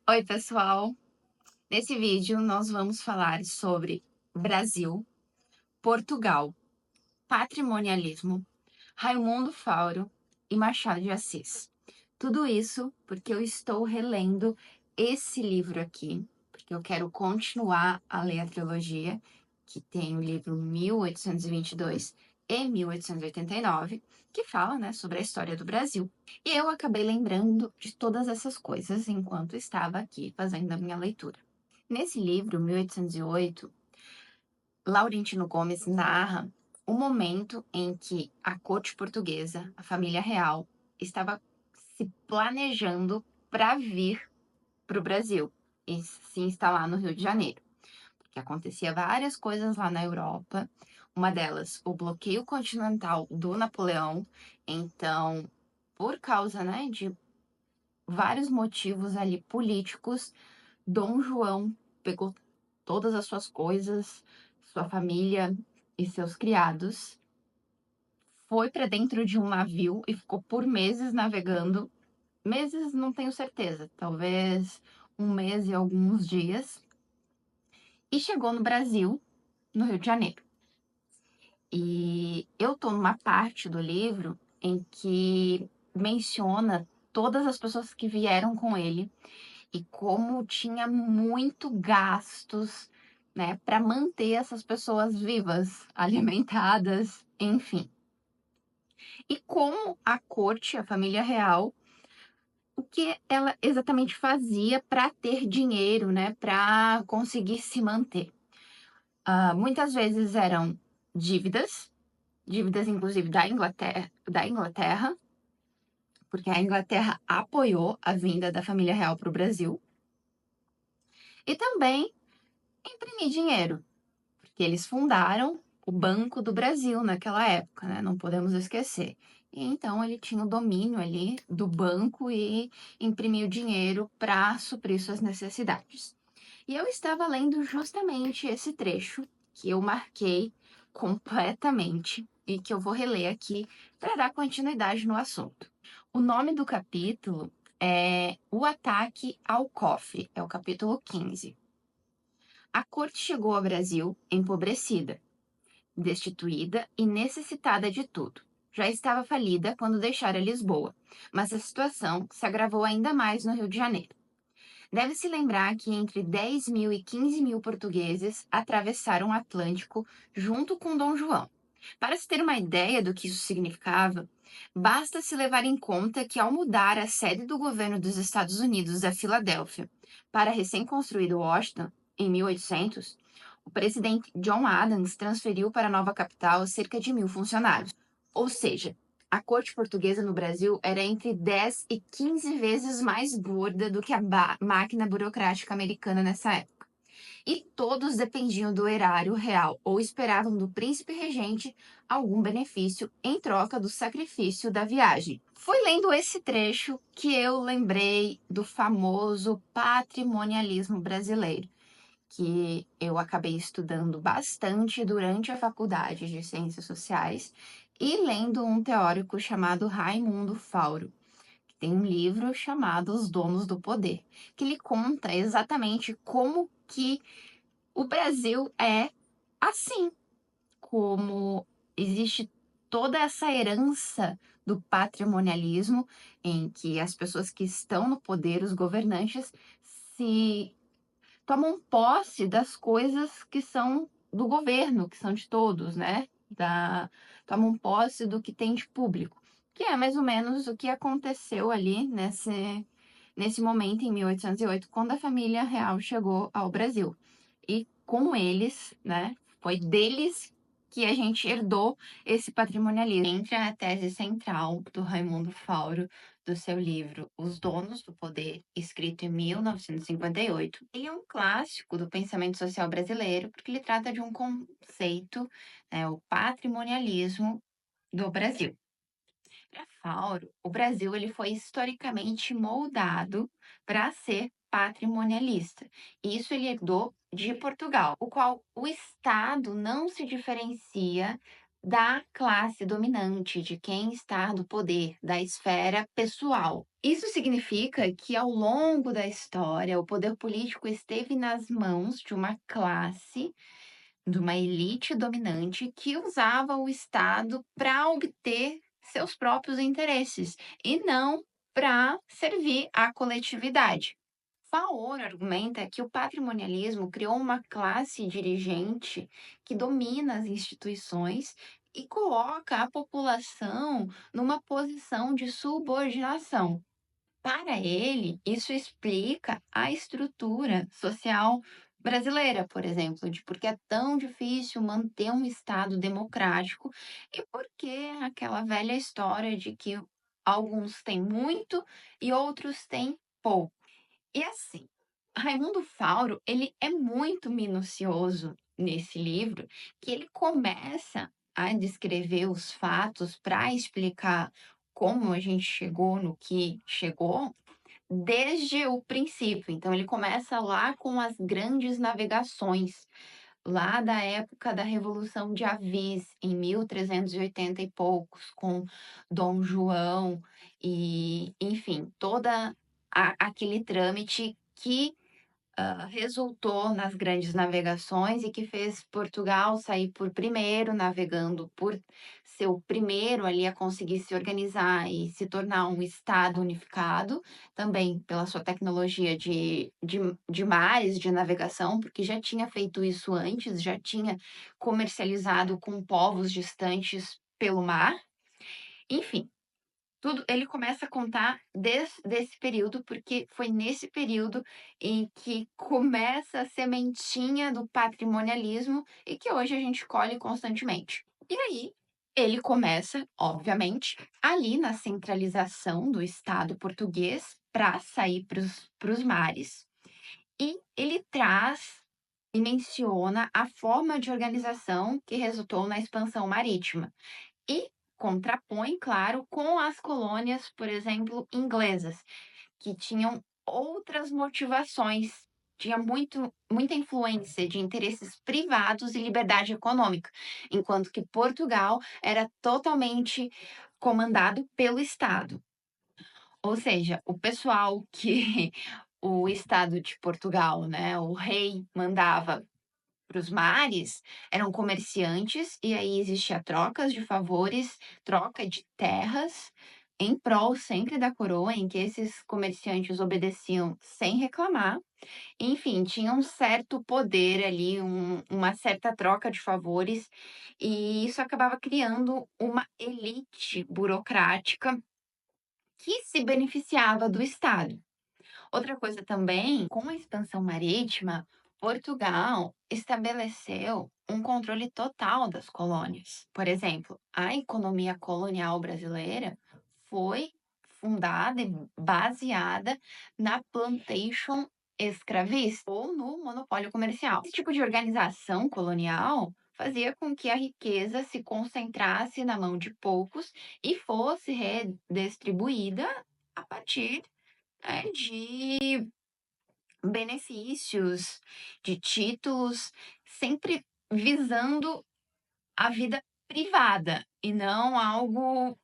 Oi, pessoal! Nesse vídeo, nós vamos falar sobre Brasil, Portugal, patrimonialismo, Raimundo Fauro e Machado de Assis. Tudo isso porque eu estou relendo esse livro aqui, porque eu quero continuar a ler a trilogia, que tem o livro 1822 e 1889, que fala, né, sobre a história do Brasil. E eu acabei lembrando de todas essas coisas enquanto estava aqui fazendo a minha leitura. Nesse livro, 1808, Laurentino Gomes narra o momento em que a corte portuguesa, a família real, estava se planejando para vir para o Brasil e se instalar no Rio de Janeiro. Porque acontecia várias coisas lá na Europa. Uma delas, o bloqueio continental do Napoleão. Então, por causa, né, de vários motivos ali políticos, Dom João pegou todas as suas coisas, sua família e seus criados, foi para dentro de um navio e ficou por meses navegando. Meses, não tenho certeza, talvez um mês e alguns dias. E chegou no Brasil, no Rio de Janeiro. E eu tô numa parte do livro em que menciona todas as pessoas que vieram com ele e como tinha muito gastos, né, para manter essas pessoas vivas, alimentadas, enfim. E como a corte, a família real, o que ela exatamente fazia para ter dinheiro, né, para conseguir se manter. Muitas vezes eram dívidas, dívidas inclusive da Inglaterra, porque a Inglaterra apoiou a vinda da família real para o Brasil, e também imprimir dinheiro, porque eles fundaram o Banco do Brasil naquela época, né? Não podemos esquecer. E então ele tinha o domínio ali do banco e imprimiu dinheiro para suprir suas necessidades. E eu estava lendo justamente esse trecho que eu marquei completamente e que eu vou reler aqui para dar continuidade no assunto. O nome do capítulo é O Ataque ao Cofre, é o capítulo 15. A corte chegou ao Brasil empobrecida, destituída e necessitada de tudo. Já estava falida quando deixara Lisboa, mas a situação se agravou ainda mais no Rio de Janeiro. Deve-se lembrar que entre 10 mil e 15 mil portugueses atravessaram o Atlântico junto com Dom João. Para se ter uma ideia do que isso significava, basta se levar em conta que, ao mudar a sede do governo dos Estados Unidos da Filadélfia para a recém-construído Washington, em 1800, o presidente John Adams transferiu para a nova capital cerca de 1.000 funcionários. Ou seja, a corte portuguesa no Brasil era entre 10 e 15 vezes mais gorda do que a máquina burocrática americana nessa época. E todos dependiam do erário real ou esperavam do príncipe regente algum benefício em troca do sacrifício da viagem. Foi lendo esse trecho que eu lembrei do famoso patrimonialismo brasileiro, que eu acabei estudando bastante durante a faculdade de Ciências Sociais e lendo um teórico chamado Raimundo Fauro, que tem um livro chamado Os Donos do Poder, que ele conta exatamente como que o Brasil é assim, como existe toda essa herança do patrimonialismo em que as pessoas que estão no poder, os governantes, se tomam posse das coisas que são do governo, que são de todos, né? Tomam posse do que tem de público, que é mais ou menos o que aconteceu ali nesse momento, em 1808, quando a família real chegou ao Brasil. E com eles, né? Foi deles que a gente herdou esse patrimonialismo. Entra a tese central do Raimundo Fauro, do seu livro Os Donos do Poder, escrito em 1958. Ele é um clássico do pensamento social brasileiro, porque ele trata de um conceito, né, o patrimonialismo do Brasil. Para Fauro, o Brasil ele foi historicamente moldado para ser patrimonialista. E isso ele herdou de Portugal, o qual o Estado não se diferencia da classe dominante, de quem está no poder, da esfera pessoal. Isso significa que, ao longo da história, o poder político esteve nas mãos de uma classe, de uma elite dominante que usava o Estado para obter seus próprios interesses e não para servir à coletividade. Faor argumenta que o patrimonialismo criou uma classe dirigente que domina as instituições e coloca a população numa posição de subordinação. Para ele, isso explica a estrutura social brasileira, por exemplo, de por que é tão difícil manter um Estado democrático e por que aquela velha história de que alguns têm muito e outros têm pouco. E assim, Raimundo Fauro, ele é muito minucioso nesse livro, que ele começa a descrever os fatos para explicar como a gente chegou no que chegou desde o princípio. Então ele começa lá com as grandes navegações, lá da época da Revolução de Avis, em 1380 e poucos, com Dom João e, enfim, toda aquele trâmite que resultou nas grandes navegações e que fez Portugal sair por primeiro, navegando por ser o primeiro ali a conseguir se organizar e se tornar um estado unificado, também pela sua tecnologia de mares, de navegação, porque já tinha feito isso antes, já tinha comercializado com povos distantes pelo mar. Enfim, tudo ele começa a contar desse período, porque foi nesse período em que começa a sementinha do patrimonialismo e que hoje a gente colhe constantemente. E aí, ele começa, obviamente, ali na centralização do Estado português para sair para os mares, e ele traz e menciona a forma de organização que resultou na expansão marítima. E contrapõe, claro, com as colônias, por exemplo, inglesas, que tinham outras motivações, tinha muita influência de interesses privados e liberdade econômica, enquanto que Portugal era totalmente comandado pelo Estado. Ou seja, o pessoal que o Estado de Portugal, né, o rei mandava para os mares, eram comerciantes, e aí existia trocas de favores, troca de terras, em prol sempre da coroa, em que esses comerciantes obedeciam sem reclamar. Enfim, tinha um certo poder ali, uma certa troca de favores, e isso acabava criando uma elite burocrática que se beneficiava do Estado. Outra coisa também, com a expansão marítima, Portugal estabeleceu um controle total das colônias. Por exemplo, a economia colonial brasileira foi fundada e baseada na plantation escravista ou no monopólio comercial. Esse tipo de organização colonial fazia com que a riqueza se concentrasse na mão de poucos e fosse redistribuída a partir de benefícios, de títulos, sempre visando a vida privada e não algo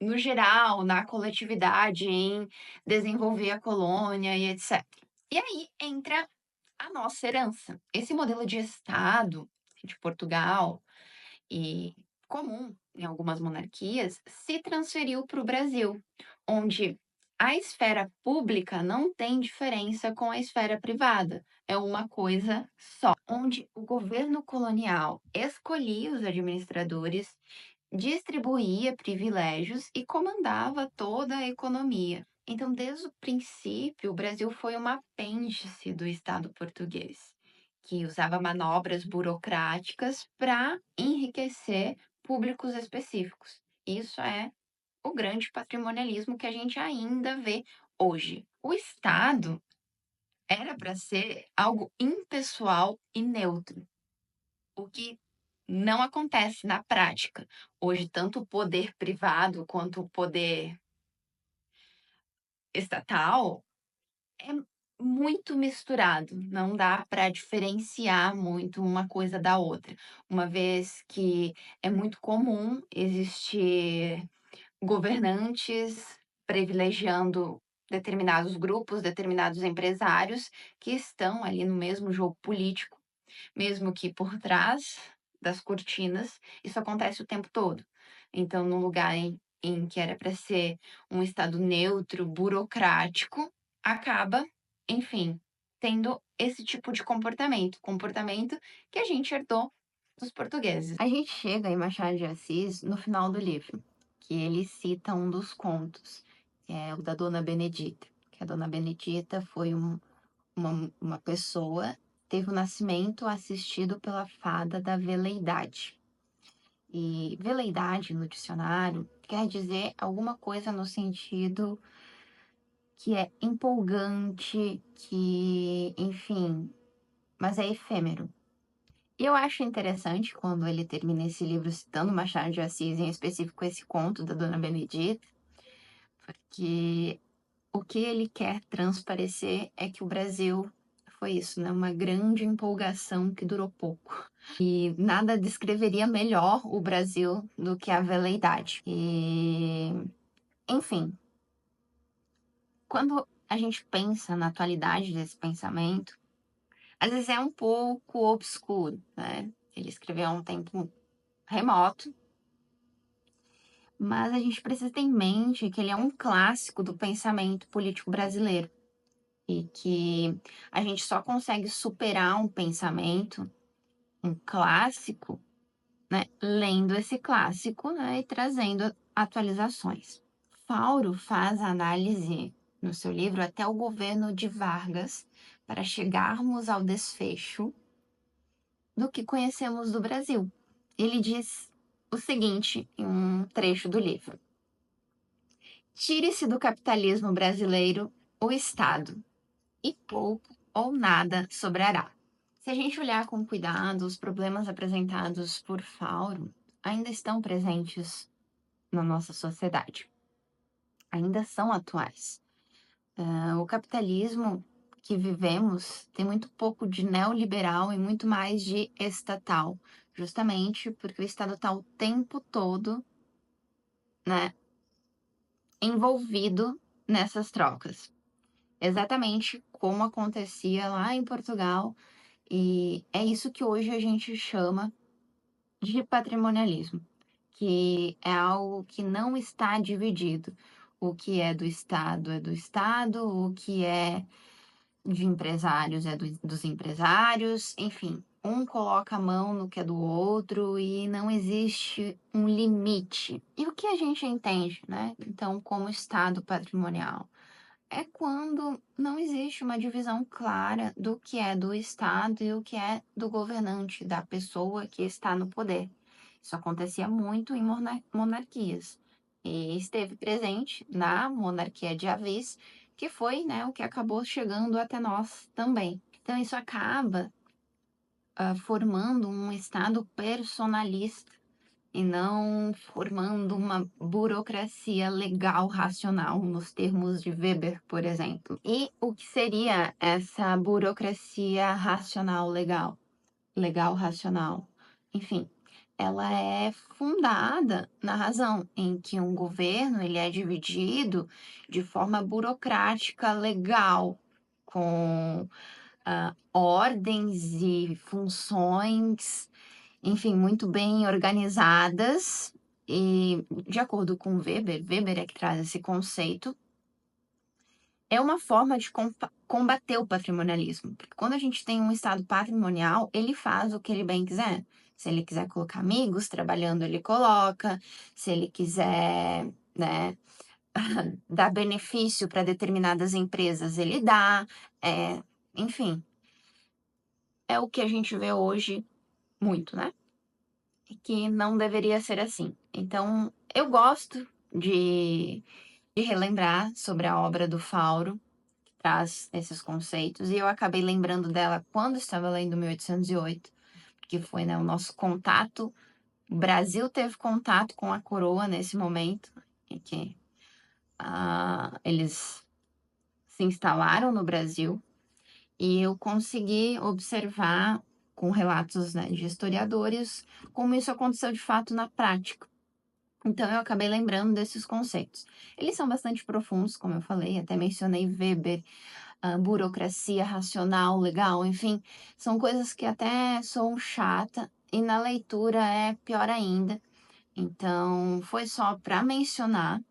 no geral, na coletividade, em desenvolver a colônia e etc. E aí entra a nossa herança. Esse modelo de Estado de Portugal e comum em algumas monarquias, se transferiu para o Brasil, onde a esfera pública não tem diferença com a esfera privada, é uma coisa só, onde o governo colonial escolhia os administradores, distribuía privilégios e comandava toda a economia. Então, desde o princípio, o Brasil foi uma apêndice do Estado português, que usava manobras burocráticas para enriquecer públicos específicos. Isso é o grande patrimonialismo que a gente ainda vê hoje. O Estado era para ser algo impessoal e neutro, o que não acontece na prática. Hoje, tanto o poder privado quanto o poder estatal é muito misturado, não dá para diferenciar muito uma coisa da outra, uma vez que é muito comum existir governantes privilegiando determinados grupos, determinados empresários que estão ali no mesmo jogo político, mesmo que por trás das cortinas, isso acontece o tempo todo. Então, num lugar em que era para ser um estado neutro, burocrático, acaba, enfim, tendo esse tipo de comportamento que a gente herdou dos portugueses. A gente chega em Machado de Assis no final do livro, que ele cita um dos contos, que é o da Dona Benedita. Que a Dona Benedita foi uma pessoa, teve o nascimento assistido pela fada da veleidade. E veleidade no dicionário quer dizer alguma coisa no sentido que é empolgante, que, enfim, mas é efêmero. E eu acho interessante quando ele termina esse livro citando Machado de Assis, em específico esse conto da Dona Benedita, porque o que ele quer transparecer é que o Brasil foi isso, né? Uma grande empolgação que durou pouco. E nada descreveria melhor o Brasil do que a veleidade. E, enfim, quando a gente pensa na atualidade desse pensamento, às vezes é um pouco obscuro, né? Ele escreveu há um tempo remoto, mas a gente precisa ter em mente que ele é um clássico do pensamento político brasileiro e que a gente só consegue superar um pensamento, um clássico, né, lendo esse clássico, né, e trazendo atualizações. Fauro faz a análise no seu livro até o governo de Vargas para chegarmos ao desfecho do que conhecemos do Brasil. Ele diz o seguinte em um trecho do livro: tire-se do capitalismo brasileiro o Estado, e pouco ou nada sobrará. Se a gente olhar com cuidado, os problemas apresentados por Fauro ainda estão presentes na nossa sociedade, ainda são atuais. O capitalismo que vivemos tem muito pouco de neoliberal e muito mais de estatal, justamente porque o Estado está o tempo todo, né, envolvido nessas trocas. Exatamente como acontecia lá em Portugal, e é isso que hoje a gente chama de patrimonialismo, que é algo que não está dividido. O que é do Estado, o que é de empresários dos empresários, enfim, um coloca a mão no que é do outro e não existe um limite. E o que a gente entende, né? Então, como Estado patrimonial? É quando não existe uma divisão clara do que é do Estado e o que é do governante, da pessoa que está no poder. Isso acontecia muito em monarquias e esteve presente na monarquia de Avis, que foi, né, o que acabou chegando até nós também. Então, isso acaba formando um Estado personalista e não formando uma burocracia legal racional, nos termos de Weber, por exemplo. E o que seria essa burocracia racional legal? Legal racional. Enfim, ela é fundada na razão, em que um governo ele é dividido de forma burocrática legal, com ordens e funções, enfim, muito bem organizadas. E, de acordo com Weber é que traz esse conceito, é uma forma de combater o patrimonialismo. Porque quando a gente tem um Estado patrimonial, ele faz o que ele bem quiser. Se ele quiser colocar amigos trabalhando, ele coloca. Se ele quiser, né, dar benefício para determinadas empresas, ele dá. Enfim, é o que a gente vê hoje muito, né? Que não deveria ser assim. Então, eu gosto de relembrar sobre a obra do Fauro, que traz esses conceitos, e eu acabei lembrando dela quando estava lendo 1808, que foi, né, o nosso contato. O Brasil teve contato com a coroa nesse momento, em que eles se instalaram no Brasil. E eu consegui observar, com relatos, né, de historiadores, como isso aconteceu de fato na prática. Então, eu acabei lembrando desses conceitos. Eles são bastante profundos, como eu falei, até mencionei Weber, burocracia racional, legal, enfim, são coisas que até são chata e na leitura é pior ainda. Então, foi só para mencionar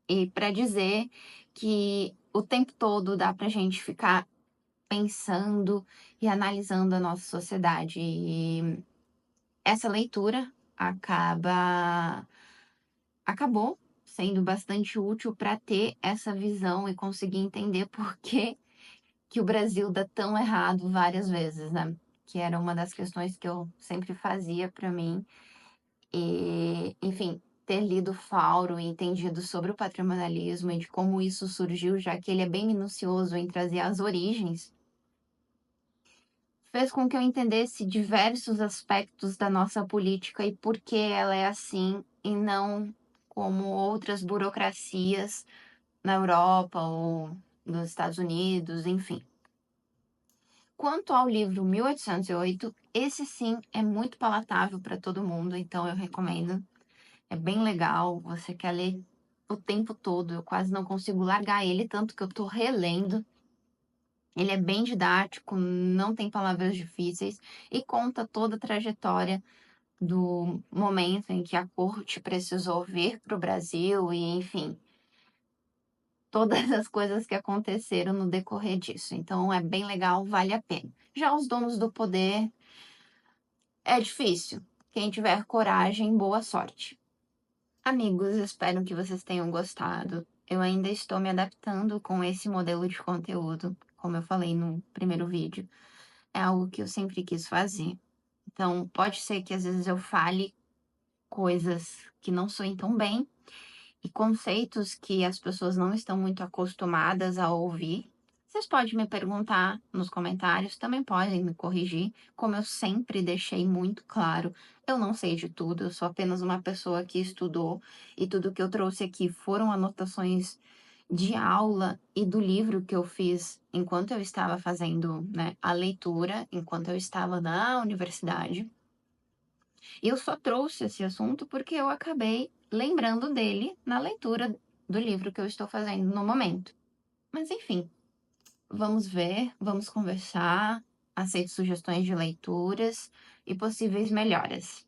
e para dizer que o tempo todo dá para a gente ficar pensando e analisando a nossa sociedade. E essa leitura acabou sendo bastante útil para ter essa visão e conseguir entender por que o Brasil dá tão errado várias vezes, né? Que era uma das questões que eu sempre fazia para mim. E, enfim, ter lido Fauro e entendido sobre o patrimonialismo e de como isso surgiu, já que ele é bem minucioso em trazer as origens, fez com que eu entendesse diversos aspectos da nossa política e por que ela é assim e não como outras burocracias na Europa ou nos Estados Unidos, enfim. Quanto ao livro 1808, esse sim é muito palatável para todo mundo, então eu recomendo. É bem legal, você quer ler o tempo todo, eu quase não consigo largar ele, tanto que eu tô relendo. Ele é bem didático, não tem palavras difíceis e conta toda a trajetória do momento em que a corte precisou vir para o Brasil e, enfim, todas as coisas que aconteceram no decorrer disso. Então, é bem legal, vale a pena. Já Os Donos do Poder é difícil. Quem tiver coragem, boa sorte. Amigos, espero que vocês tenham gostado. Eu ainda estou me adaptando com esse modelo de conteúdo, como eu falei no primeiro vídeo. É algo que eu sempre quis fazer. Então, pode ser que às vezes eu fale coisas que não soem tão bem e conceitos que as pessoas não estão muito acostumadas a ouvir. Vocês podem me perguntar nos comentários, também podem me corrigir, como eu sempre deixei muito claro. Eu não sei de tudo, eu sou apenas uma pessoa que estudou e tudo que eu trouxe aqui foram anotações de aula e do livro que eu fiz enquanto eu estava fazendo, né, a leitura, enquanto eu estava na universidade. E eu só trouxe esse assunto porque eu acabei lembrando dele na leitura do livro que eu estou fazendo no momento. Mas enfim, vamos ver, vamos conversar, aceito sugestões de leituras e possíveis melhoras.